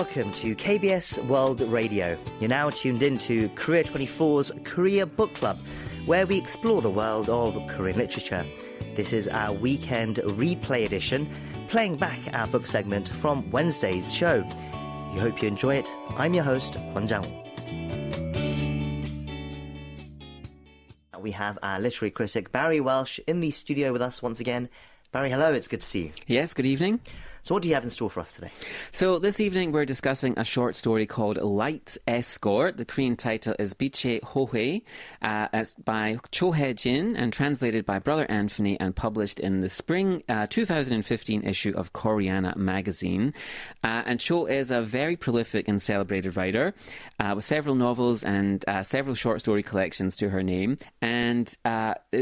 welcome to KBS World Radio. You're now tuned in to Korea24's Korea Book Club, where we explore the world of Korean literature. This is our weekend replay edition, playing back our book segment from Wednesday's show. We hope you enjoy it. I'm your host, Kwon Jang-woo. We have our literary critic Barry Welsh in the studio with us once again. Barry, hello, it's good to see you. Yes, good evening. So what do you have in store for us today? So this evening we're discussing a short story called Light's Escort. The Korean title is 빛의 호회. It's by Cho Hae-jin and translated by Brother Anthony and published in the spring 2015 issue of Koreana magazine. And Cho is a very prolific and celebrated writer with several novels and several short story collections to her name. And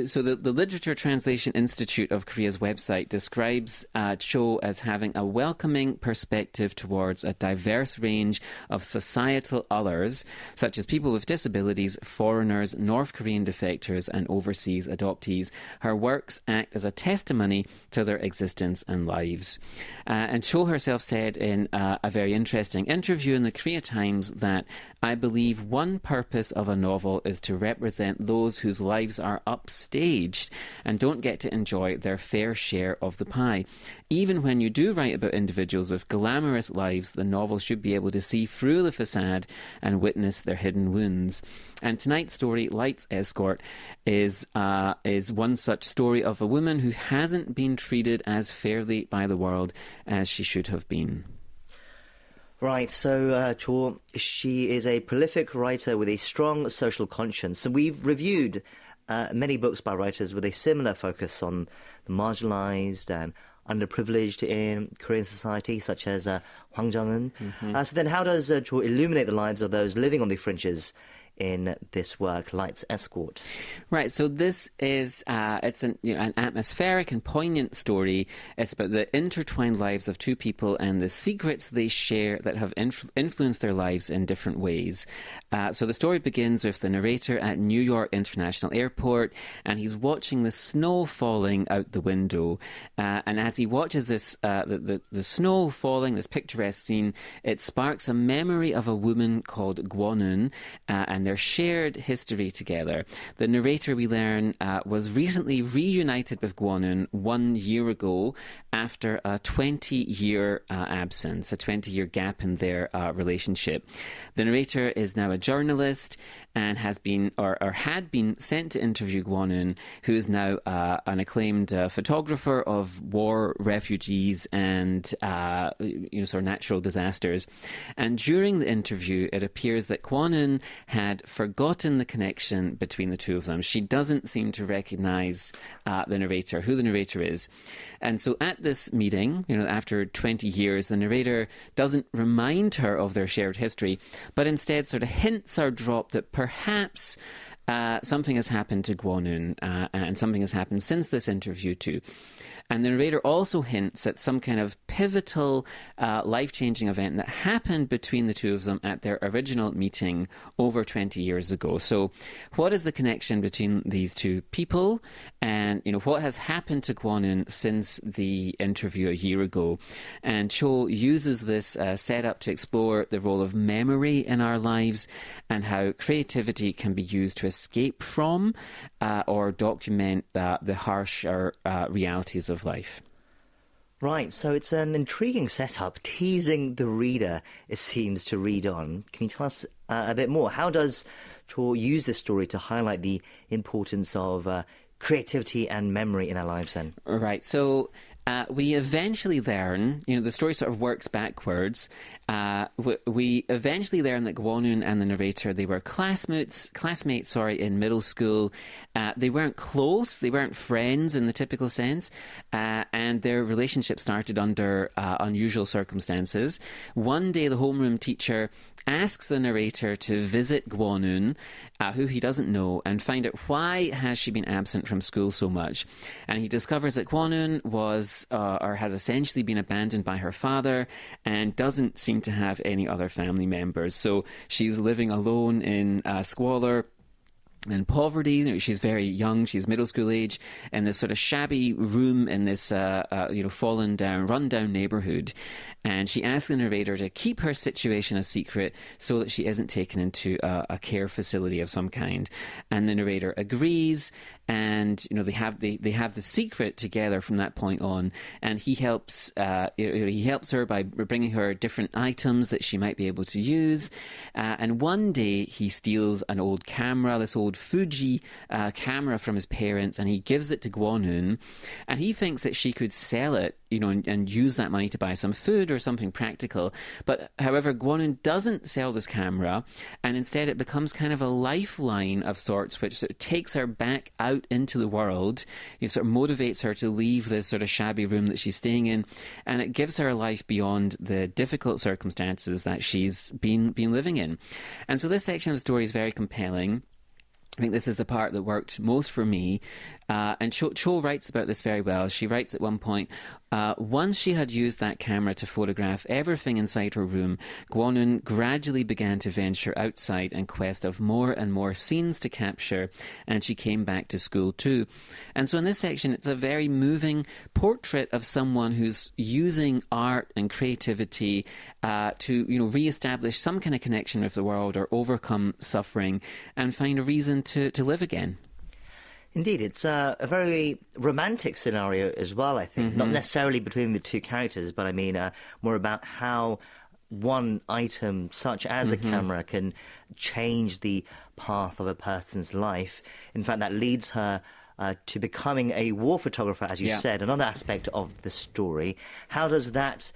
so the Literature Translation Institute of Korea's website describes Cho as having a welcoming perspective towards a diverse range of societal others, such as people with disabilities, foreigners, North Korean defectors, and overseas adoptees. Her works act as a testimony to their existence and lives. And Cho herself said in a very interesting interview in the Korea Times that, "I believe one purpose of a novel is to represent those whose lives are upstaged and don't get to enjoy their fair share of the pie. Even when you do write about individuals with glamorous lives, the novel should be able to see through the facade and witness their hidden wounds." And tonight's story, Light's Escort, is one such story of a woman who hasn't been treated as fairly by the world as she should have been. Right, so Cho, she is a prolific writer with a strong social conscience. So we've reviewed many books by writers with a similar focus on the marginalised and underprivileged in Korean society, such as Hwang Jung-eun. So then how does Cho illuminate the lives of those living on the fringes in this work, Light's Escort? Right, so this is it's an atmospheric and poignant story. It's about the intertwined lives of two people and the secrets they share that have influenced their lives in different ways. So the story begins with the narrator at New York International Airport, and he's watching the snow falling out the window. And as he watches this, the snow falling, this picturesque scene, it sparks a memory of a woman called Gwon-eun, and their shared history together. The narrator, we learn, was recently reunited with Gwon-eun 1 year ago after a 20-year absence, a 20-year gap in their relationship. The narrator is now a journalist and has been, or had been, sent to interview Gwon-eun, who is now an acclaimed photographer of war, refugees, and sort of natural disasters. And during the interview, it appears that Gwon-eun had forgotten the connection between the two of them. She doesn't seem to recognise the narrator, who the narrator is. And so at this meeting, after 20 years, the narrator doesn't remind her of their shared history, but instead sort of hints are dropped that perhaps something has happened to Gwon-eun, and something has happened since this interview too. And the narrator also hints at some kind of pivotal, life-changing event that happened between the two of them at their original meeting over 20 years ago. So what is the connection between these two people? And, what has happened to Gwon-eun since the interview a year ago? And Cho uses this setup to explore the role of memory in our lives and how creativity can be used to escape from or document the harsher realities of life. Right, so it's an intriguing setup, teasing the reader, it seems, to read on. Can you tell us a bit more? How does Cho use this story to highlight the importance of creativity and memory in our lives then? Right, so we eventually learn, the story sort of works backwards. We eventually learn that Gwon-eun and the narrator, they were classmates in middle school. They weren't close, they weren't friends in the typical sense, and their relationship started under unusual circumstances. One day the homeroom teacher asks the narrator to visit Gwon-eun, who he doesn't know, and find out why has she been absent from school so much. And he discovers that Gwon-eun was or has essentially been abandoned by her father and doesn't seem to have any other family members. So she's living alone in squalor in poverty. You know, she's very young, she's middle school age, in this sort of shabby room in this fallen down, run down neighborhood, and she asks the narrator to keep her situation a secret so that she isn't taken into a care facility of some kind. And the narrator agrees, and they have the secret together from that point on. And he helps her by bringing her different items that she might be able to use. And one day he steals an old camera, this old Fuji camera from his parents, and he gives it to Gwon-un, and he thinks that she could sell it, and use that money to buy some food or something practical. But however, Gwon-un doesn't sell this camera, and instead it becomes kind of a lifeline of sorts, which sort of takes her back out into the world. It sort of motivates her to leave this sort of shabby room that she's staying in, and it gives her a life beyond the difficult circumstances that she's been living in. And so this section of the story is very compelling. I think this is the part that worked most for me. And Cho writes about this very well. She writes at one point, once she had used that camera to photograph everything inside her room, Gwon-un gradually began to venture outside in quest of more and more scenes to capture, and she came back to school too. And so in this section, it's a very moving portrait of someone who's using art and creativity to re-establish some kind of connection with the world, or overcome suffering and find a reason to live again. Indeed, it's a very romantic scenario as well, I think. Not necessarily between the two characters, but I mean more about how one item, such as a camera, can change the path of a person's life. In fact, that leads her to becoming a war photographer, as you said, another aspect of the story. How does that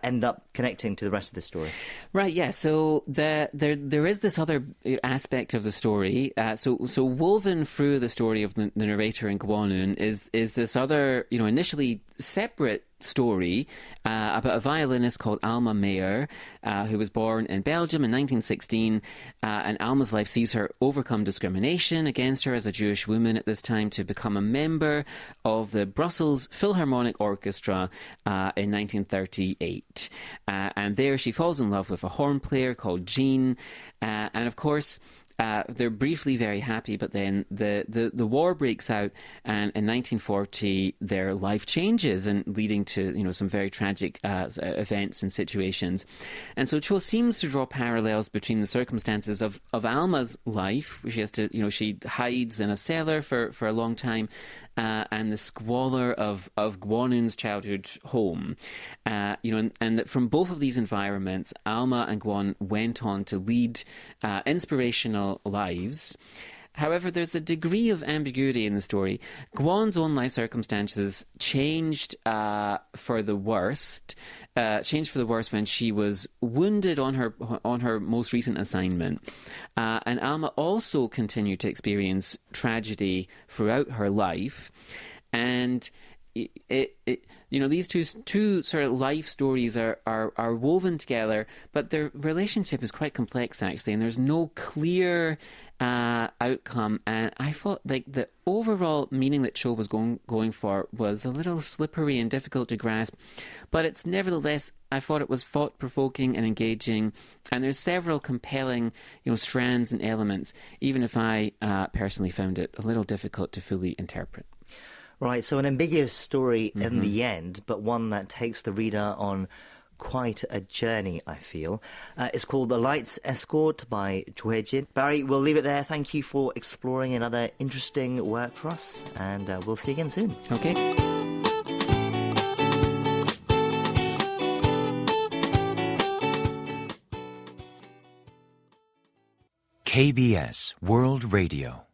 end up connecting to the rest of the story? Right, yeah. So there is this other aspect of the story. So woven through the story of the narrator and Gwon-un is this other, initially separate story about a violinist called Alma Mayer, who was born in Belgium in 1916, and Alma's life sees her overcome discrimination against her as a Jewish woman at this time to become a member of the Brussels Philharmonic Orchestra in 1938. And there she falls in love with a horn player called Jean, and of course they're briefly very happy, but then the war breaks out, and in 1940 their life changes, and leading to some very tragic events and situations. And so Cho seems to draw parallels between the circumstances of Alma's life, she has to she hides in a cellar for a long time, and the squalor of Gwon-un's childhood home, and that from both of these environments, Alma and Gwon went on to lead inspirational lives. However, there's a degree of ambiguity in the story. Gwon's own life circumstances changed for the worst. Changed for the worse when she was wounded on her most recent assignment, and Alma also continued to experience tragedy throughout her life, and these two sort of life stories are woven together, but their relationship is quite complex actually, and there's no clear outcome. And I thought like the overall meaning that Cho was going for was a little slippery and difficult to grasp, but it's nevertheless, I thought it was thought-provoking and engaging, and there's several compelling strands and elements, even if I personally found it a little difficult to fully interpret. Right, so an ambiguous story in the end, but one that takes the reader on quite a journey, I feel. It's called The Light's Escort by Cho Hae-jin. Barry, we'll leave it there. Thank you for exploring another interesting work for us, and we'll see you again soon. Okay. KBS World Radio.